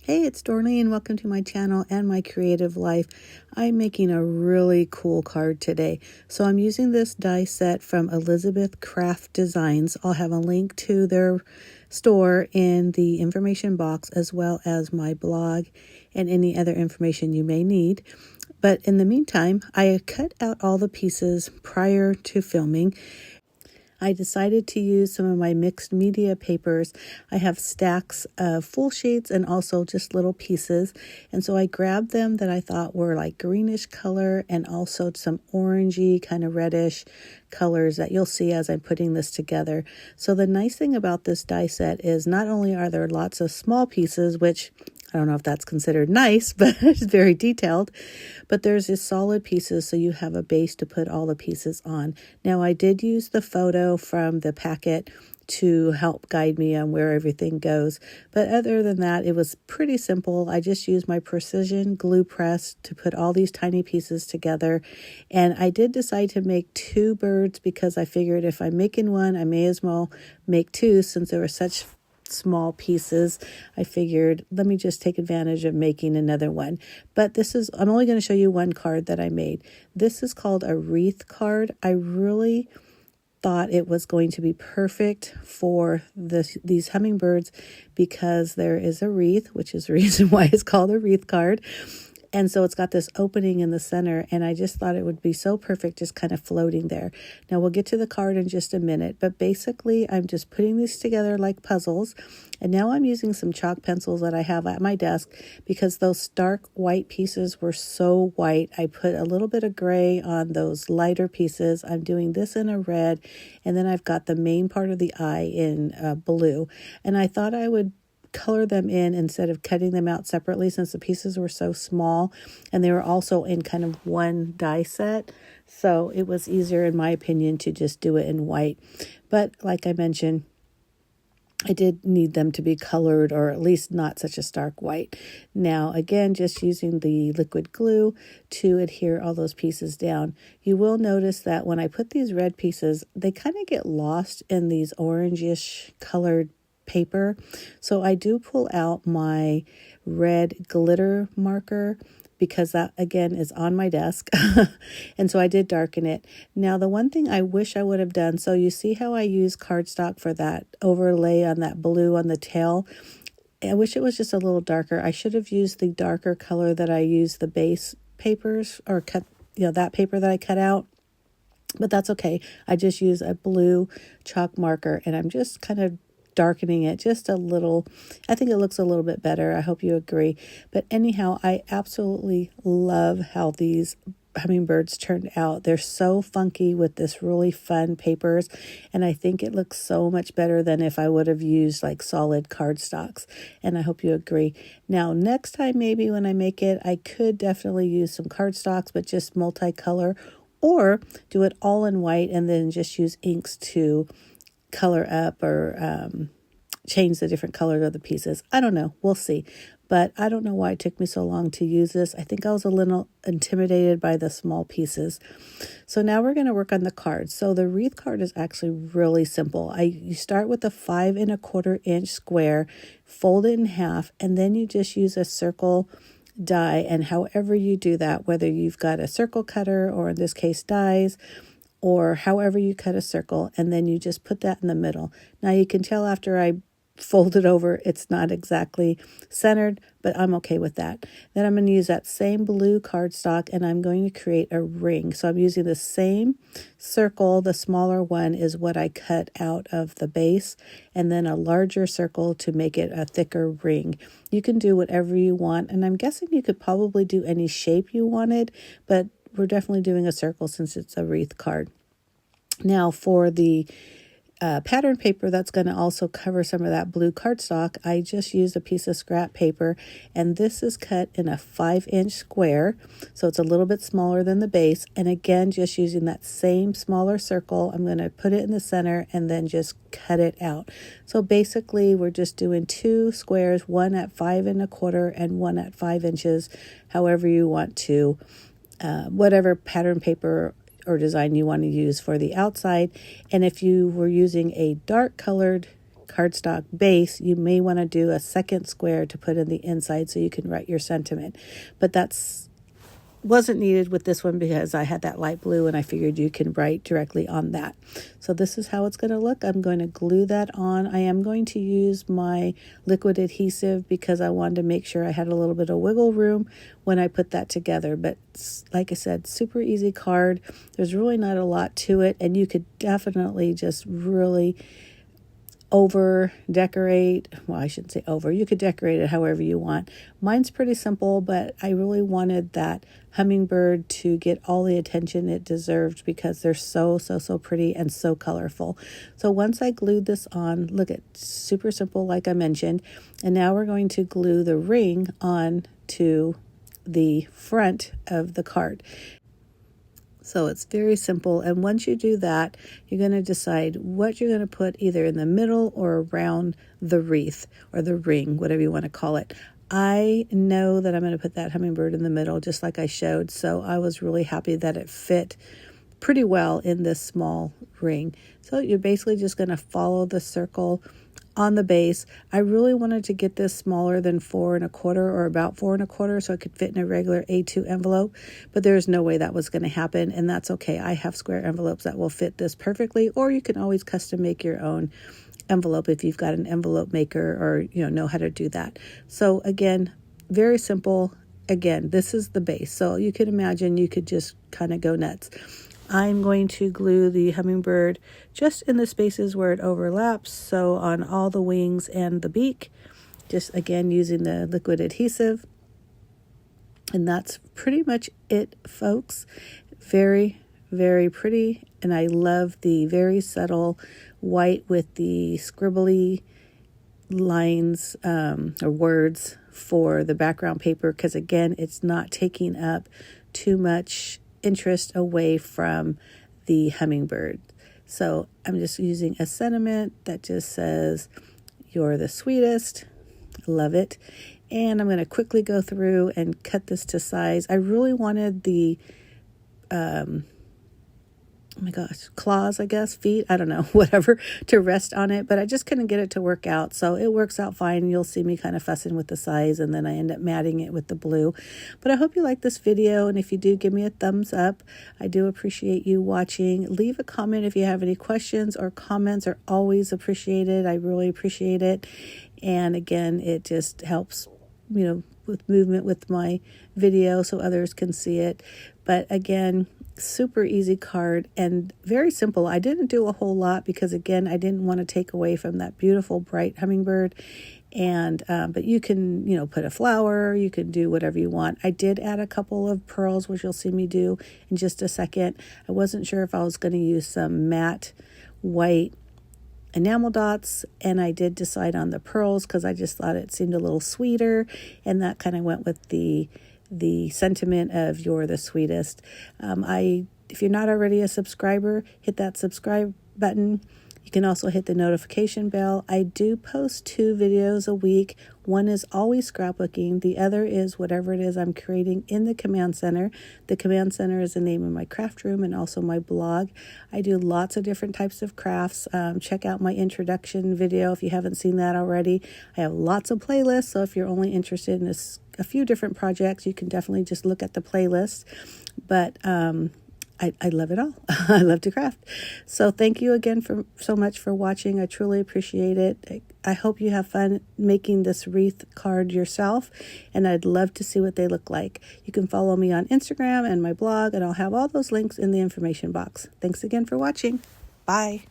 Hey, it's Dorleen. Welcome to my channel and my creative life. I'm making a really cool card today. So I'm using this die set from Elizabeth Craft Designs. I'll have a link to their store in the information box, as well as my blog and any other information you may need. But in the meantime, I cut out all the pieces prior to filming. I decided to use some of my mixed media papers. I have stacks of full sheets and also just little pieces. And so I grabbed them that I thought were like greenish color and also some orangey kind of reddish colors that you'll see as I'm putting this together. So the nice thing about this die set is not only are there lots of small pieces, which I don't know if that's considered nice, but it's very detailed. But there's these solid pieces, so you have a base to put all the pieces on. Now, I did use the photo from the packet to help guide me on where everything goes. But other than that, it was pretty simple. I just used my precision glue press to put all these tiny pieces together. And I did decide to make two birds because I figured if I'm making one, I may as well make two since there were such small pieces. I figured, let me just take advantage of making another one. But I'm only going to show you one card that I made. This is called a wreath card. I really thought it was going to be perfect for these hummingbirds because there is a wreath, which is the reason why it's called a wreath card. And so it's got this opening in the center, and I just thought it would be so perfect just kind of floating there. Now we'll get to the card in just a minute, but basically I'm just putting these together like puzzles. And now I'm using some chalk pencils that I have at my desk because those stark white pieces were so white. I put a little bit of gray on those lighter pieces. I'm doing this in a red, and then I've got the main part of the eye in blue. And I thought I would color them in instead of cutting them out separately since the pieces were so small, and they were also in kind of one die set, so it was easier in my opinion to just do it in white. But like I mentioned, I did need them to be colored, or at least not such a stark white. Now again, just using the liquid glue to adhere all those pieces down. You will notice that when I put these red pieces, they kind of get lost in these orangish colored paper. So I do pull out my red glitter marker because that again is on my desk. And so I did darken it. Now the one thing I wish I would have done, so you see how I use cardstock for that overlay on that blue on the tail? I wish it was just a little darker. I should have used the darker color that I used the base papers or cut, that paper that I cut out. But that's okay. I just use a blue chalk marker and I'm just kind of darkening it just a little. I think it looks a little bit better. I hope you agree. But anyhow, I absolutely love how these hummingbirds turned out. They're so funky with this really fun papers, and I think it looks so much better than if I would have used like solid cardstocks, and I hope you agree. Now next time, maybe when I make it, I could definitely use some cardstocks, but just multicolor, or do it all in white and then just use inks to color up or change the different colors of the pieces. I don't know. We'll see. But I don't know why it took me so long to use this. I think I was a little intimidated by the small pieces. So now we're going to work on the card. So the wreath card is actually really simple. You start with a 5 1/4 inch square, fold it in half, and then you just use a circle die. And however you do that, whether you've got a circle cutter or in this case dies, or however you cut a circle, and then you just put that in the middle. Now you can tell after I fold it over, it's not exactly centered, but I'm okay with that. Then I'm going to use that same blue cardstock and I'm going to create a ring. So I'm using the same circle. The smaller one is what I cut out of the base, and then a larger circle to make it a thicker ring. You can do whatever you want, and I'm guessing you could probably do any shape you wanted, but we're definitely doing a circle since it's a wreath card. Now for the pattern paper that's going to also cover some of that blue cardstock, I just used a piece of scrap paper, and this is cut in a 5 inch square, so it's a little bit smaller than the base. And again, just using that same smaller circle, I'm going to put it in the center and then just cut it out. So basically we're just doing two squares, one at 5 1/4 and one at 5 inches, however you want to, whatever pattern paper or design you want to use for the outside. And if you were using a dark colored cardstock base, you may want to do a second square to put in the inside so you can write your sentiment. But that's wasn't needed with this one because I had that light blue and I figured you can write directly on that. So this is how it's going to look. I'm going to glue that on. I am going to use my liquid adhesive because I wanted to make sure I had a little bit of wiggle room when I put that together. But like I said, super easy card. There's really not a lot to it, and you could definitely just really over decorate. Well, I shouldn't say over. You could decorate it however you want. Mine's pretty simple, but I really wanted that hummingbird to get all the attention it deserved because they're so pretty and so colorful. So once I glued this on, look at super simple like I mentioned, and now we're going to glue the ring on to the front of the card. So it's very simple, and once you do that, you're going to decide what you're going to put either in the middle or around the wreath or the ring, whatever you want to call it. I know that I'm going to put that hummingbird in the middle just like I showed, so I was really happy that it fit pretty well in this small ring. So you're basically just going to follow the circle on the base. I really wanted to get this smaller than 4 1/4 or about 4 1/4 so it could fit in a regular A2 envelope, but there's no way that was going to happen, and that's okay. I have square envelopes that will fit this perfectly, or you can always custom make your own envelope if you've got an envelope maker or know how to do that. So again, very simple. Again, this is the base, so you can imagine you could just kind of go nuts. I'm going to glue the hummingbird just in the spaces where it overlaps, so on all the wings and the beak, just again using the liquid adhesive. And that's pretty much it, folks. Very pretty, and I love the very subtle white with the scribbly lines or words for the background paper, because again, it's not taking up too much interest away from the hummingbird. So I'm just using a sentiment that just says, "You're the sweetest." Love it. And I'm going to quickly go through and cut this to size. I really wanted the oh my gosh, claws, I guess, feet, I don't know, whatever, to rest on it, but I just couldn't get it to work out. So it works out fine. You'll see me kind of fussing with the size, and then I end up matting it with the blue. But I hope you like this video, and if you do, give me a thumbs up. I do appreciate you watching. Leave a comment if you have any questions, or comments are always appreciated. I really appreciate it. And again, it just helps, with movement with my video so others can see it. But again, super easy card and very simple. I didn't do a whole lot because again, I didn't want to take away from that beautiful bright hummingbird. And but you can put a flower, you can do whatever you want. I did add a couple of pearls, which you'll see me do in just a second. I wasn't sure if I was going to use some matte white enamel dots, and I did decide on the pearls because I just thought it seemed a little sweeter, and that kind of went with the sentiment of "You're the sweetest." If you're not already a subscriber, hit that subscribe button. You can also hit the notification bell. I do post 2 videos a week. One is always scrapbooking. The other is whatever it is I'm creating in the Command Center. The Command Center is the name of my craft room and also my blog. I do lots of different types of crafts. Check out my introduction video if you haven't seen that already. I have lots of playlists, so if you're only interested in a few different projects, you can definitely just look at the playlist. But I love it all. I love to craft. So thank you again so much for watching. I truly appreciate it. I hope you have fun making this wreath card yourself, and I'd love to see what they look like. You can follow me on Instagram and my blog, and I'll have all those links in the information box. Thanks again for watching. Bye.